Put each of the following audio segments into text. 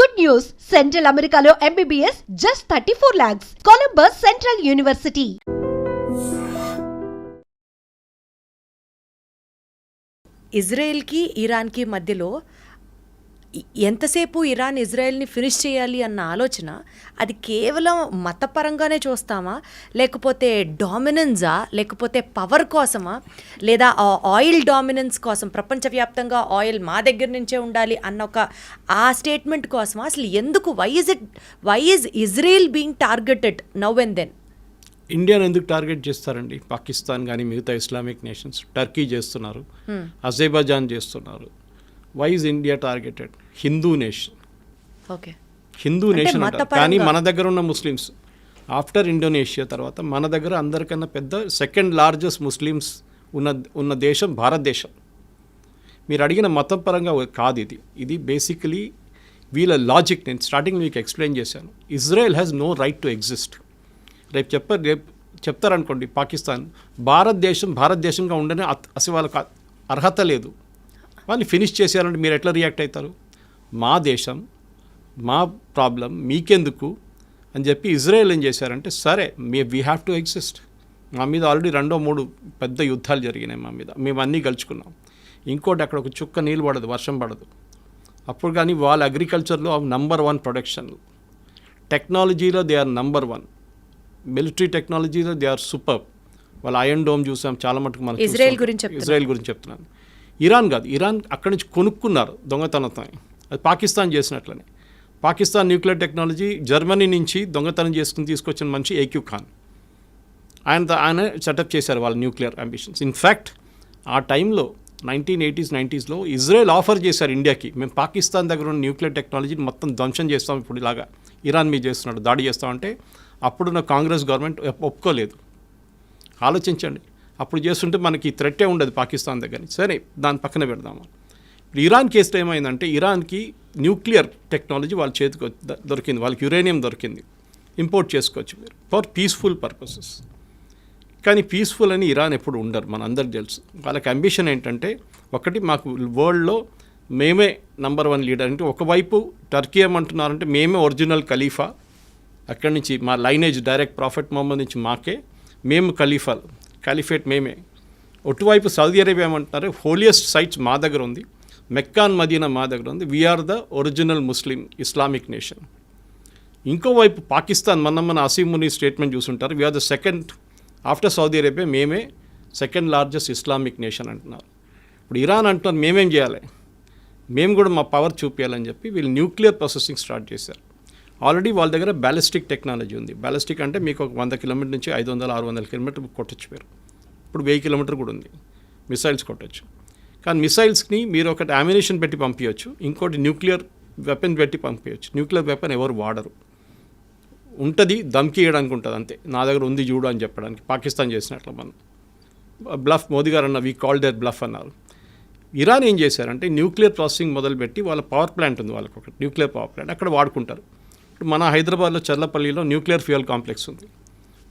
Good news! Central Americano MBBS just 34 lakhs. Columbus Central University. ఇజ్రాయెల్కి ఇరాన్కి మధ్యలో ఎంతసేపు Iran ఇజ్రాయెల్ని finish చేయాలి అన్న ఆలోచన అది కేవలం మతపరంగానే చూస్తామా, లేకపోతే డామినెన్సా, లేకపోతే పవర్ కోసమా, లేదా ఆయిల్ డామినెన్స్ కోసం ప్రపంచవ్యాప్తంగా ఆయిల్ మా దగ్గర నుంచే ఉండాలి అన్న ఒక ఆ స్టేట్మెంట్ కోసమా? అసలు ఎందుకు why is Israel being targeted now and then? ఇండియాను ఎందుకు టార్గెట్ చేస్తారండి? పాకిస్తాన్ కానీ మిగతా ఇస్లామిక్ నేషన్స్, టర్కీ చేస్తున్నారు, అజర్బైజాన్ చేస్తున్నారు. Why is India targeted? Hindu nation. Okay, Hindu nation అంటారు, కానీ మన దగ్గర ఉన్న ముస్లిమ్స్ ఆఫ్టర్ ఇండోనేషియా తర్వాత మన దగ్గర అందరికన్నా పెద్ద సెకండ్ లార్జెస్ట్ ముస్లిమ్స్ ఉన్న దేశం భారతదేశం. మీరు అడిగిన మతం పరంగా కాదు ఇది బేసికలీ వీళ్ళ లాజిక్. నేను స్టార్టింగ్ మీకు ఎక్స్ప్లెయిన్ చేశాను. Israel has no right to exist. రేపు చెప్తారనుకోండి పాకిస్తాన్ భారతదేశంగా ఉండని అసలు వాళ్ళకి అర్హత లేదు, వాళ్ళని ఫినిష్ చేసేయాలంటే మీరు ఎట్లా రియాక్ట్ అవుతారు? మా దేశం, మా ప్రాబ్లం మీకెందుకు అని చెప్పి ఇజ్రాయెల్ ఏం చేశారంటే, సరే వీ హ్యావ్ టు ఎగ్జిస్ట్. మా మీద ఆల్రెడీ 2-3 పెద్ద యుద్ధాలు జరిగినాయి మా మీద, మేము అన్నీ గెలుచుకున్నాం. ఇంకోటి అక్కడ ఒక చుక్క నీళ్ళు పడదు, వర్షం పడదు. అప్పుడు కానీ వాళ్ళ అగ్రికల్చర్లో నంబర్ 1 ప్రొడక్షన్, టెక్నాలజీలో దే ఆర్ నంబర్ 1, మిలిటరీ టెక్నాలజీలో దే ఆర్ సూపర్. వాళ్ళ ఐరన్ డోమ్ చూసాం చాలా మటుకు. మనం ఇజ్రాయెల్ గురించి చెప్తున్నాను. ఇరాన్ కాదు, ఇరాన్ అక్కడి నుంచి కొనుక్కున్నారు దొంగతనంతో. అది పాకిస్తాన్ చేసినట్లనే. పాకిస్తాన్ న్యూక్లియర్ టెక్నాలజీ జర్మనీ నుంచి దొంగతనం చేసుకుని తీసుకొచ్చిన మనిషి ఏక్యూ ఖాన్. ఆయన సెటప్ చేశారు వాళ్ళ న్యూక్లియర్ అంబిషన్స్. ఇన్ఫ్యాక్ట్ ఆ టైంలో 1980s 90sలో ఇజ్రాయెల్ ఆఫర్ చేశారు ఇండియాకి, మేము పాకిస్తాన్ దగ్గర ఉన్న న్యూక్లియర్ టెక్నాలజీని మొత్తం ధ్వంసం చేస్తాం, ఇప్పుడు ఇలాగా ఇరాన్ మీద చేస్తున్నాడు, దాడి చేస్తామంటే అప్పుడున్న కాంగ్రెస్ గవర్నమెంట్ ఒప్పుకోలేదు. ఆలోచించండి, అప్పుడు చేస్తుంటే మనకి థ్రెట్టే ఉండదు పాకిస్తాన్ దగ్గర. సరే దాని పక్కన పెడదాము. ఇప్పుడు ఇరాన్ కేసులో ఏమైందంటే, ఇరాన్కి న్యూక్లియర్ టెక్నాలజీ వాళ్ళ చేతికి దొరికింది, వాళ్ళకి యురేనియం దొరికింది, ఇంపోర్ట్ చేసుకోవచ్చు మీరు ఫర్ పీస్ఫుల్ పర్పసెస్. కానీ పీస్ఫుల్ అని ఇరాన్ ఎప్పుడు ఉండరు, మన అందరికి తెలుసు. వాళ్ళకి అంబిషన్ ఏంటంటే, ఒకటి మాకు వరల్డ్లో మేమే నంబర్ 1 లీడర్. అంటే ఒకవైపు టర్కీ ఏమంటున్నారంటే, మేమే ఒరిజినల్ ఖలీఫా, అక్కడి నుంచి మా లైనేజ్ డైరెక్ట్ ప్రాఫెట్ మొహమ్మద్ నుంచి మాకే, మేము ఖలీఫేట్ మేమే. ఒటువైపు సౌదీ అరేబియా ఏమంటున్నారు, హోలియస్ట్ సైట్స్ మా దగ్గర ఉంది, మెక్కాన్ మదీనా మా దగ్గర ఉంది, we are the original Muslim Islamic nation. ఇంకోవైపు పాకిస్తాన్, మన అసీం ముని స్టేట్మెంట్ చూసుంటారు, we are the second after Saudi Arabia, మేమే సెకండ్ లార్జెస్ట్ ఇస్లామిక్ నేషన్ అంటున్నారు. ఇప్పుడు ఇరాన్ అంటున్నారు మేమేం చేయాలి, మేము కూడా మా పవర్ చూపించాలని చెప్పి వీళ్ళు న్యూక్లియర్ ప్రాసెసింగ్ స్టార్ట్ చేశారు. ఆల్రెడీ వాళ్ళ దగ్గర బ్యాలిస్టిక్ టెక్నాలజీ ఉంది. బ్యాలిస్టిక్ అంటే మీకు ఒక 100 కిలోమీటర్ నుంచి 500-600 కిలోమీటర్ కొట్టచ్చు మీరు. ఇప్పుడు 1000 కిలోమీటర్ కూడా ఉంది, మిసైల్స్ కొట్టచ్చు. కానీ మిసైల్స్ని మీరు ఒకటి అమ్యునిషన్ పెట్టి పంపించవచ్చు, ఇంకోటి న్యూక్లియర్ వెపన్ పెట్టి పంపించవచ్చు. న్యూక్లియర్ వెపన్ ఎవరు వాడరు, ఉంటుంది దమ్కి ఇవ్వడానికి ఉంటుంది అంతే, నా దగ్గర ఉంది చూడు అని చెప్పడానికి. పాకిస్తాన్ చేసినట్లు మనం బ్లఫ్, మోదీ గారు అన్న వీ కాల్ దేర్ బ్లఫ్ అన్నారు. ఇరాన్ ఏం చేశారంటే, న్యూక్లియర్ ప్రాసెసింగ్ మొదలుపెట్టి వాళ్ళ పవర్ ప్లాంట్ ఉంది, వాళ్ళకి ఒక న్యూక్లియర్ పవర్ ప్లాంట్ అక్కడ వాడుకుంటారు. ఇప్పుడు మన హైదరాబాద్లో చర్లపల్లిలో న్యూక్లియర్ ఫ్యూయల్ కాంప్లెక్స్ ఉంది.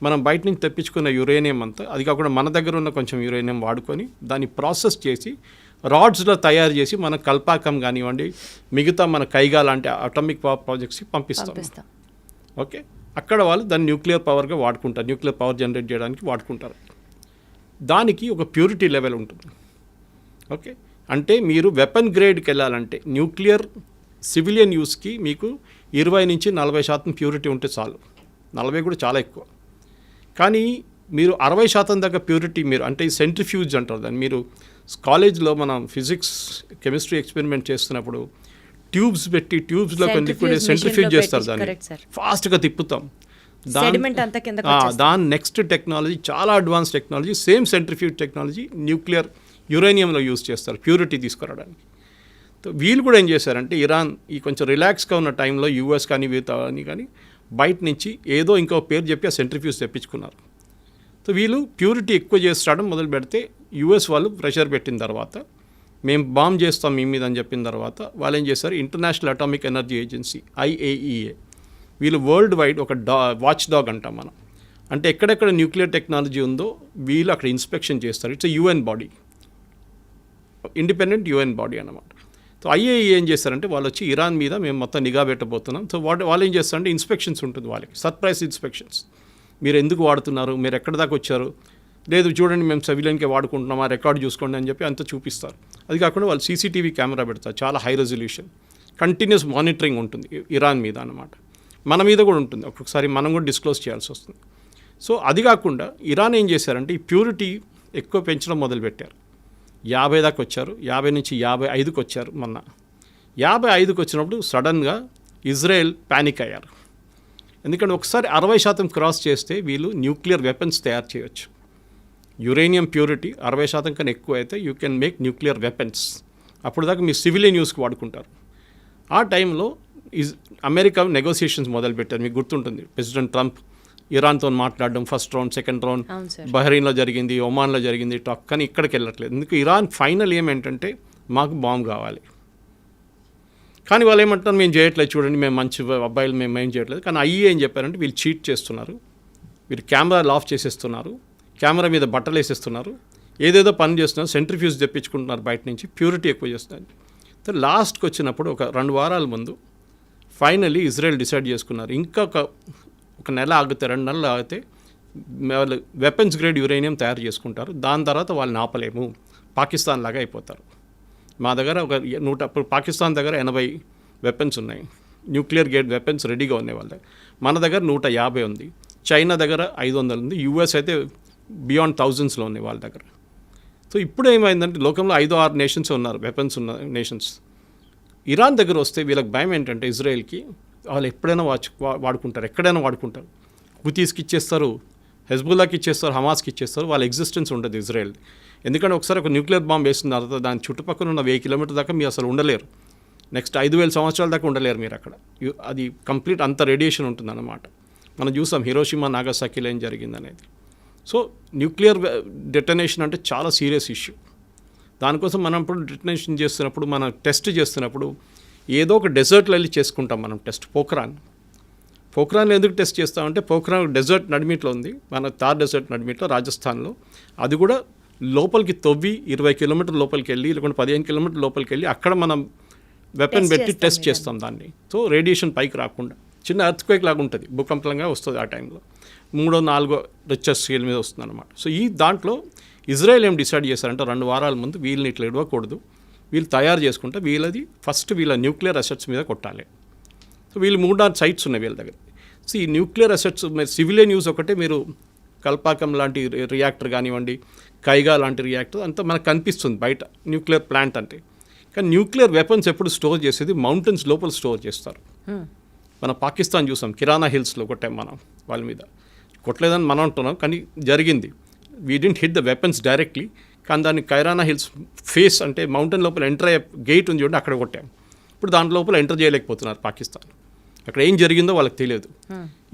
మనం బయట నుంచి తెప్పించుకున్న యురేనియం అంతా, అది కాకుండా మన దగ్గర ఉన్న కొంచెం యురేనియం వాడుకొని దాన్ని ప్రాసెస్ చేసి రాడ్స్లో తయారు చేసి మన కల్పాకం కానివ్వండి, మిగతా మన కైగా లాంటి అటామిక్ పవర్ ప్రాజెక్ట్స్కి పంపిస్తాం. ఓకే, అక్కడ వాళ్ళు దాన్ని న్యూక్లియర్ పవర్గా వాడుకుంటారు, న్యూక్లియర్ పవర్ జనరేట్ చేయడానికి వాడుకుంటారు. దానికి ఒక ప్యూరిటీ లెవెల్ ఉంటుంది. ఓకే, అంటే మీరు వెపన్ గ్రేడ్కి వెళ్ళాలంటే న్యూక్లియర్ సివిలియన్ యూస్కి మీకు 20-40% ప్యూరిటీ ఉంటే చాలు. 40 కూడా చాలా ఎక్కువ. కానీ మీరు 60% దాకా ప్యూరిటీ మీరు, అంటే సెంట్రిఫ్యూజ్ అంటారు దాన్ని. మీరు కాలేజ్లో మనం ఫిజిక్స్ కెమిస్ట్రీ ఎక్స్పెరిమెంట్ చేస్తున్నప్పుడు ట్యూబ్స్ పెట్టి ట్యూబ్స్లో కొన్ని లిక్విడ్ సెంట్రిఫ్యూజ్ చేస్తారు, దాన్ని ఫాస్ట్గా తిప్పుతాం. దాని నెక్స్ట్ టెక్నాలజీ చాలా advance technology, same centrifuge technology nuclear యురేనియంలో యూజ్ చేస్తారు ప్యూరిటీ తీసుకురావడానికి. వీళ్ళు కూడా ఏం చేశారంటే, ఇరాన్ ఈ కొంచెం రిలాక్స్గా ఉన్న టైంలో యూఎస్ కానీ కానీ బయట నుంచి ఏదో ఇంకో పేరు చెప్పి ఆ సెంట్రిఫ్యూజ్ తెప్పించుకున్నారు. సో వీళ్ళు ప్యూరిటీ ఎక్కువ చేస్తాడం మొదలు పెడితే, యూఎస్ వాళ్ళు ప్రెషర్ పెట్టిన తర్వాత, మేము బాంబ్ చేస్తాం మీ మీద అని చెప్పిన తర్వాత, వాళ్ళు ఏం చేశారు, international atomic energy agency IAEA, వీళ్ళు వరల్డ్ వైడ్ ఒక వాచ్ డాగ్ అంటాం మనం. అంటే ఎక్కడెక్కడ న్యూక్లియర్ టెక్నాలజీ ఉందో వీళ్ళు అక్కడ ఇన్స్పెక్షన్ చేస్తారు. It's UN body, independent UN body అన్నమాట. సో ఐఏఈ ఏం చేస్తారంటే వాళ్ళు వచ్చి ఇరాన్ మీద మేము మొత్తం నిఘా పెట్టబోతున్నాం. సో వాళ్ళు ఏం చేస్తారంటే ఇన్స్పెక్షన్స్ ఉంటుంది వాళ్ళకి, సర్ప్రైజ్ ఇన్స్పెక్షన్స్. మీరు ఎందుకు వాడుతున్నారు, మీరు ఎక్కడి దాకా వచ్చారు, లేదు చూడండి మేము సివిలియన్కే వాడుకుంటున్నాం, ఆ రికార్డు చూసుకోండి అని చెప్పి అంతా చూపిస్తారు. అది కాకుండా వాళ్ళు సీసీటీవీ కెమెరా పెడతారు, చాలా హై రెజల్యూషన్, కంటిన్యూస్ మానిటరింగ్ ఉంటుంది ఇరాన్ మీద అన్నమాట. మన మీద కూడా ఉంటుంది, ఒక్కొక్కసారి మనం కూడా డిస్క్లోజ్ చేయాల్సి వస్తుంది. సో అది కాకుండా ఇరాన్ ఏం చేశారంటే ఈ ప్యూరిటీ ఎక్కువ పెంచడం మొదలుపెట్టారు. 50 దాకా వచ్చారు, 50 నుంచి 55కి వచ్చారు. మొన్న 55కి వచ్చినప్పుడు సడన్గా ఇజ్రాయెల్ ప్యానిక్ అయ్యారు. ఎందుకంటే ఒకసారి 60% క్రాస్ చేస్తే వీళ్ళు న్యూక్లియర్ వెపన్స్ తయారు చేయొచ్చు. యురేనియం ప్యూరిటీ 60% కన్నా ఎక్కువ అయితే you can make nuclear weapons. అప్పుడు దాకా మీ సివిలియన్ యూస్కి వాడుకుంటారు. ఆ టైంలో అమెరికా నెగోసియేషన్స్ మొదలుపెట్టారు. మీకు గుర్తుంటుంది, ప్రెసిడెంట్ ట్రంప్ ఇరాన్తో మాట్లాడడం, ఫస్ట్ రౌండ్, సెకండ్ రౌండ్ బహ్రెయిన్లో జరిగింది, ఒమాన్లో జరిగింది టాక్, కానీ ఇక్కడికి వెళ్ళట్లేదు. ఎందుకు ఇరాన్ ఫైనల్ ఏమేంటంటే మాకు బాంబు కావాలి. కానీ వాళ్ళు ఏమంటారు, మేము చేయట్లేదు, చూడండి మేము మంచి అబ్బాయిలు, మేము ఏం చేయట్లేదు. కానీ ఐఏ ఏం చెప్పారంటే వీళ్ళు చీట్ చేస్తున్నారు, వీళ్ళు కెమెరాలు ఆఫ్ చేసేస్తున్నారు, కెమెరా మీద బట్టలు వేసేస్తున్నారు, ఏదేదో పని చేస్తున్నారు, సెంట్రిఫ్యూజ్ తెప్పించుకుంటున్నారు బయట నుంచి, ప్యూరిటీ ఎక్కువ చేస్తున్నారు. లాస్ట్కి వచ్చినప్పుడు ఒక 2 వారాల ముందు ఫైనలీ ఇజ్రాయెల్ డిసైడ్ చేసుకున్నారు, ఇంకా ఒక నెల ఆగితే, 2 నెలలు ఆగితే వాళ్ళు వెపన్స్ గ్రేడ్ యురేనియం తయారు చేసుకుంటారు. దాని తర్వాత వాళ్ళని ఆపలేము, పాకిస్తాన్ లాగా అయిపోతారు. మా దగ్గర ఒక 100, పాకిస్తాన్ దగ్గర 80 వెపన్స్ ఉన్నాయి, న్యూక్లియర్ గ్రేడ్ వెపన్స్ రెడీగా ఉన్నాయి వాళ్ళ దగ్గర. మన దగ్గర 150 ఉంది, చైనా దగ్గర 500 ఉంది, యూఎస్ అయితే బియాండ్ థౌజండ్స్లో ఉన్నాయి వాళ్ళ దగ్గర. సో ఇప్పుడు ఏమైందంటే లోకంలో 5-6 నేషన్స్ ఉన్నారు, వెపన్స్ ఉన్న నేషన్స్. ఇరాన్ దగ్గర వస్తే వీళ్ళకి భయం ఏంటంటే ఇజ్రాయెల్కి వాళ్ళు ఎప్పుడైనా వాడుకుంటారు, ఎక్కడైనా వాడుకుంటారు. హుతీస్కి ఇచ్చేస్తారు, హెజ్బుల్లాకి ఇచ్చేస్తారు, హమాస్కి ఇచ్చేస్తారు, వాళ్ళ ఎగ్జిస్టెన్స్ ఉండదు ఇజ్రాయెల్. ఎందుకంటే ఒకసారి ఒక న్యూక్లియర్ బాంబ్ వేసిన తర్వాత దాని చుట్టుపక్కల ఉన్న 1000 కిలోమీటర్ దాకా మీరు అసలు ఉండలేరు. నెక్స్ట్ 5000 సంవత్సరాల దాకా ఉండలేరు మీరు అక్కడ. అది కంప్లీట్ అంత రేడియేషన్ ఉంటుందన్నమాట. మనం చూసాం హిరోషిమా నాగసాకిలో ఏం జరిగింది అనేది. సో న్యూక్లియర్ డెటనేషన్ అంటే చాలా సీరియస్ ఇష్యూ. దానికోసం మనం ఇప్పుడు డెటనేషన్ చేస్తున్నప్పుడు, మనం టెస్ట్ చేస్తున్నప్పుడు ఏదో ఒక డెజర్ట్లో వెళ్ళి చేసుకుంటాం మనం టెస్ట్. పోఖ్రాన్ ఎందుకు టెస్ట్ చేస్తామంటే పోఖ్రాన్ డెజర్ట్ నడిమిట్లో ఉంది, మన థార్ డెజర్ట్ నడిమిట్లో రాజస్థాన్లో. అది కూడా లోపలికి తవ్వి 20 కిలోమీటర్ లోపలికి వెళ్ళి, లేకుంటే 15 కిలోమీటర్ లోపలికి వెళ్ళి అక్కడ మనం వెపన్ పెట్టి టెస్ట్ చేస్తాం దాన్ని. సో రేడియేషన్ పైకి రాకుండా, చిన్న ఎర్త్క్వేక్ లాగా ఉంటుంది, భూకంపంగా వస్తుంది ఆ టైంలో, 3-4 రిక్టర్ స్కేల్ మీద వస్తుంది అనమాట. సో ఈ దాంట్లో ఇజ్రాయెల్ ఏం డిసైడ్ చేశారంటే 2 వారాల ముందు వీళ్ళని ఇట్లా ఇవ్వకూడదు, వీళ్ళు తయారు చేసుకుంటే వీళ్ళది ఫస్ట్ వీళ్ళ న్యూక్లియర్ అసెట్స్ మీద కొట్టాలి. సో వీళ్ళు 3-4 సైట్స్ ఉన్నాయి వీళ్ళ దగ్గర. సో ఈ న్యూక్లియర్ అసెట్స్ మీరు సివిలియన్ యూస్ ఒకటే, మీరు కల్పాకం లాంటి రియాక్టర్ కానివ్వండి, కైగా లాంటి రియాక్టర్ అంతా మనకు కనిపిస్తుంది బయట న్యూక్లియర్ ప్లాంట్ అంటే. కానీ న్యూక్లియర్ వెపన్స్ ఎప్పుడు స్టోర్ చేసేది మౌంటైన్స్ లోపల స్టోర్ చేస్తారు. మన పాకిస్తాన్ చూసాం, కిరాణా హిల్స్లో కొట్టాం మనం, వాళ్ళ మీద కొట్టలేదని మనం అంటున్నాం, కానీ జరిగింది. We didn't hit the weapons directly, కానీ దాన్ని కైరానా హిల్స్ ఫేస్ అంటే మౌంటైన్ లోపల ఎంటర్ అయ్యే గేట్ ఉంది చూడండి, అక్కడ కొట్టాం. ఇప్పుడు దాంట్ లోపల ఎంటర్ చేయలేకపోతున్నారు పాకిస్తాన్. అక్కడ ఏం జరిగిందో వాళ్ళకి తెలియదు.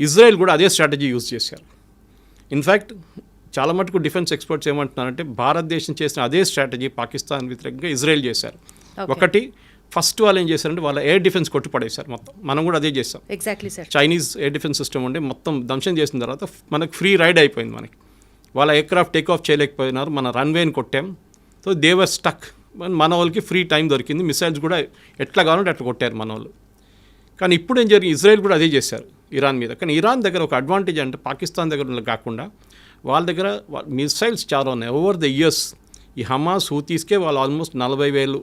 ఇజ్రాయెల్ కూడా అదే స్ట్రాటజీ యూజ్ చేశారు. ఇన్ఫ్యాక్ట్ చాలా మటుకు డిఫెన్స్ ఎక్స్పర్ట్స్ ఏమంటున్నారంటే భారతదేశం చేసిన అదే స్ట్రాటజీ పాకిస్తాన్ వ్యతిరేకంగా ఇజ్రాయెల్ చేశారు. ఒకటి, ఫస్ట్ వాళ్ళు ఏం చేశారంటే వాళ్ళ ఎయిర్ డిఫెన్స్ కొట్టుపడేశారు మొత్తం. మనం కూడా అదే చేస్తాం. Exactly sir. Chinese air defence system ఉండే మొత్తం ధ్వంసం చేసిన తర్వాత మనకు ఫ్రీ రైడ్ అయిపోయింది. మనకి వాళ్ళ ఎయిర్క్రాఫ్ట్ టేక్ ఆఫ్ చేయలేకపోయినారు, మన రన్వేని కొట్టాం. సో దేవర్ స్టక్. మన వాళ్ళకి ఫ్రీ టైం దొరికింది, మిసైల్స్ కూడా ఎట్లా కావాలంటే అట్లా కొట్టారు మన వాళ్ళు. కానీ ఇప్పుడు ఏం జరిగింది, ఇజ్రాయెల్ కూడా అదే చేశారు ఇరాన్ మీద. కానీ ఇరాన్ దగ్గర ఒక అడ్వాంటేజ్ అంటే పాకిస్తాన్ దగ్గర కాకుండా వాళ్ళ దగ్గర మిసైల్స్ చాలా ఉన్నాయి. ఓవర్ ద ఇయర్స్ ఈ హమాస్ హూతీస్కే వాళ్ళు ఆల్మోస్ట్ 40,000,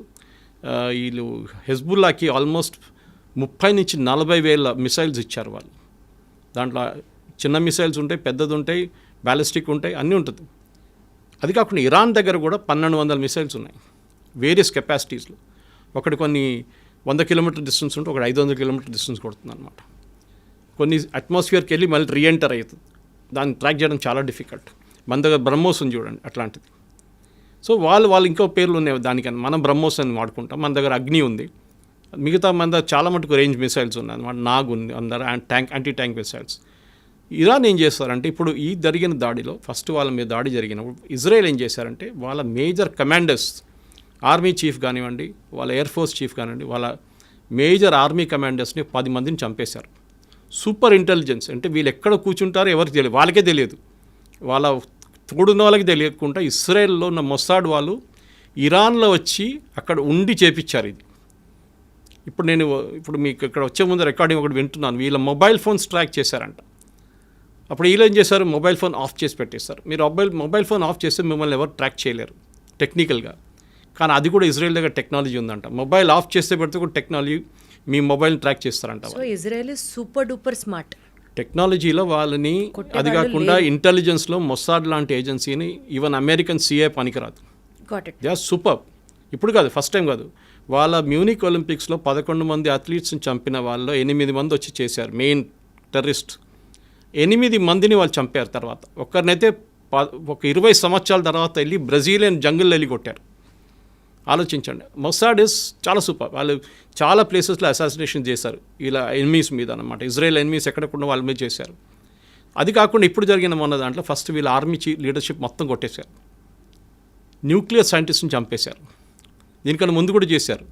వీళ్ళు హెజ్బుల్లాకి ఆల్మోస్ట్ 30,000-40,000 మిసైల్స్ ఇచ్చారు వాళ్ళు. దాంట్లో చిన్న మిసైల్స్ ఉంటాయి, పెద్దది ఉంటాయి, బ్యాలిస్టిక్ ఉంటాయి, అన్నీ ఉంటుంది. అది కాకుండా ఇరాన్ దగ్గర కూడా 1,200 మిసైల్స్ ఉన్నాయి వేరియస్ కెపాసిటీస్లో. ఒకటి కొన్ని 100 కిలోమీటర్ డిస్టెన్స్ ఉంటే ఒకటి 500 కిలోమీటర్ డిస్టెన్స్ కొడుతుంది అనమాట. కొన్ని అట్మాస్ఫియర్కి వెళ్ళి మళ్ళీ రీఎంటర్ అవుతుంది. దాన్ని ట్రాక్ చేయడం చాలా డిఫికల్ట్. మన దగ్గర బ్రహ్మోస్ ఉంది చూడండి, అట్లాంటిది. సో వాళ్ళు ఇంకో పేర్లు ఉన్నాయి దానికన్నా, మనం బ్రహ్మోస్ అని వాడుకుంటాం. మన దగ్గర అగ్ని ఉంది, మిగతా మన దగ్గర చాలా మటుకు రేంజ్ మిసైల్స్ ఉన్నాయి అనమాట. నాగ్ ఉంది, అందరూ యాంటీ ట్యాంక్ మిసైల్స్. ఇరాన్ ఏం చేస్తారంటే ఇప్పుడు ఈ జరిగిన దాడిలో ఫస్ట్ వాళ్ళ మీద దాడి జరిగినప్పుడు ఇజ్రాయెల్ ఏం చేశారంటే వాళ్ళ మేజర్ కమాండర్స్, ఆర్మీ చీఫ్ కానివ్వండి, వాళ్ళ ఎయిర్ ఫోర్స్ చీఫ్ కానివ్వండి, వాళ్ళ మేజర్ ఆర్మీ కమాండర్స్ని 10 మందిని చంపేశారు. సూపర్ ఇంటెలిజెన్స్ అంటే వీళ్ళు ఎక్కడ కూర్చుంటారో ఎవరికి తెలియదు, వాళ్ళకే తెలియదు, వాళ్ళ తోడున్న వాళ్ళకి తెలియకుండా ఇస్రాయెల్లో ఉన్న మొసాడ్ వాళ్ళు ఇరాన్లో వచ్చి అక్కడ ఉండి చేపించారు ఇది. ఇప్పుడు మీకు ఇక్కడ వచ్చే ముందు రికార్డింగ్ ఒకటి వింటున్నాను, వీళ్ళ మొబైల్ ఫోన్స్ ట్రాక్ చేశారంట. అప్పుడు వీళ్ళు ఏం చేశారు, మొబైల్ ఫోన్ ఆఫ్ చేసి పెట్టేశారు. మీరు మొబైల్ ఫోన్ ఆఫ్ చేస్తే మిమ్మల్ని ఎవరు ట్రాక్ చేయలేరు టెక్నికల్గా. కానీ అది కూడా ఇజ్రాయెల్ దగ్గర టెక్నాలజీ ఉందంట. మొబైల్ ఆఫ్ చేస్తే పెడితే కూడా టెక్నాలజీ మీ మొబైల్ని ట్రాక్ చేస్తారంట. So Israel is super duper smart టెక్నాలజీలో వాళ్ళని. అది కాకుండా ఇంటెలిజెన్స్లో మొసాడ్ లాంటి ఏజెన్సీని ఈవెన్ అమెరికన్ సిఐ పనికిరాదు. They are super. ఇప్పుడు కాదు, ఫస్ట్ టైం కాదు. వాళ్ళ మ్యూనిక్ ఒలింపిక్స్లో 11 మంది అథ్లీట్స్ని చంపిన వాళ్ళలో 8 మంది వచ్చి చేశారు. మెయిన్ టెర్రరిస్ట్ 8 మందిని వాళ్ళు చంపారు. తర్వాత ఒక్కరినైతే ఒక 20 సంవత్సరాల తర్వాత వెళ్ళి బ్రెజిలియన్ జంగిల్ వెళ్ళి కొట్టారు. ఆలోచించండి, మొసాడ్ ఇస్ చాలా సూపర్. వాళ్ళు చాలా ప్లేసెస్లో అసాసినేషన్ చేశారు ఇలా ఎనిమీస్ మీద అనమాట. ఇజ్రాయెల్ ఎనిమీస్ ఎక్కడకుండా వాళ్ళ మీద చేశారు. అది కాకుండా ఇప్పుడు జరిగిన మొన్న దాంట్లో ఫస్ట్ వీళ్ళ ఆర్మీ లీడర్షిప్ మొత్తం కొట్టేశారు. న్యూక్లియర్ సైంటిస్ట్ని చంపేశారు. దీనికన్నా ముందు కూడా చేశారు.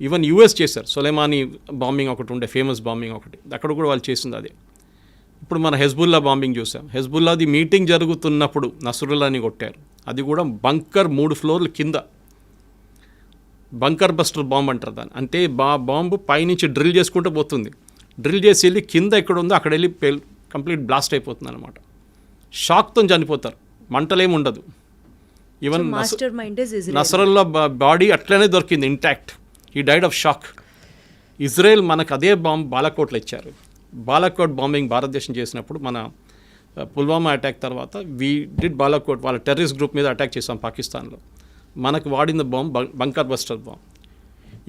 ఈవెన్ యూఎస్ చేశారు. సొలైమానీ బాంబింగ్ ఒకటి ఉండే, ఫేమస్ బాంబింగ్ ఒకటి, అక్కడ కూడా వాళ్ళు చేసింది అదే. ఇప్పుడు మన హెజ్బుల్లా బాంబింగ్ చూసాం. హెజ్బుల్లాది మీటింగ్ జరుగుతున్నప్పుడు నస్రుల్లాని కొట్టారు. అది కూడా బంకర్ 3 ఫ్లోర్ల కింద. బంకర్ బస్టర్ బాంబ్ అంటారు దాన్ని. అంటే బాంబు పైనుంచి డ్రిల్ చేసుకుంటూ పోతుంది. డ్రిల్ చేసి వెళ్ళి కింద ఎక్కడ ఉందో అక్కడ వెళ్ళి కంప్లీట్ బ్లాస్ట్ అయిపోతుంది అనమాట. షాక్తో చనిపోతారు, మంటలేమి ఉండదు. ఈవెన్ నసరుల్లా బాడీ అట్లనే దొరికింది ఇంటాక్ట్. ఈ డైడ్ ఆఫ్ షాక్. ఇజ్రాయెల్ మనకు అదే బాంబ్ బాలాకోట్లో ఇచ్చారు. బాలాకోట్ బాంబింగ్ భారతదేశం చేసినప్పుడు మన పుల్వామా అటాక్ తర్వాత వీ డిడ్ బాలాకోట్, వాళ్ళ టెర్రరిస్ట్ గ్రూప్ మీద అటాక్ చేసాం పాకిస్తాన్లో. మనకు వాడిన బాంబ్ బంకర్ బస్టర్ బాంబ్.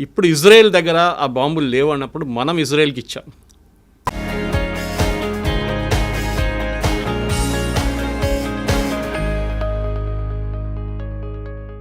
ఇప్పుడు ఇజ్రాయెల్ దగ్గర ఆ బాంబులు లేవు అన్నప్పుడు మనం ఇజ్రాయెల్కి ఇచ్చాం.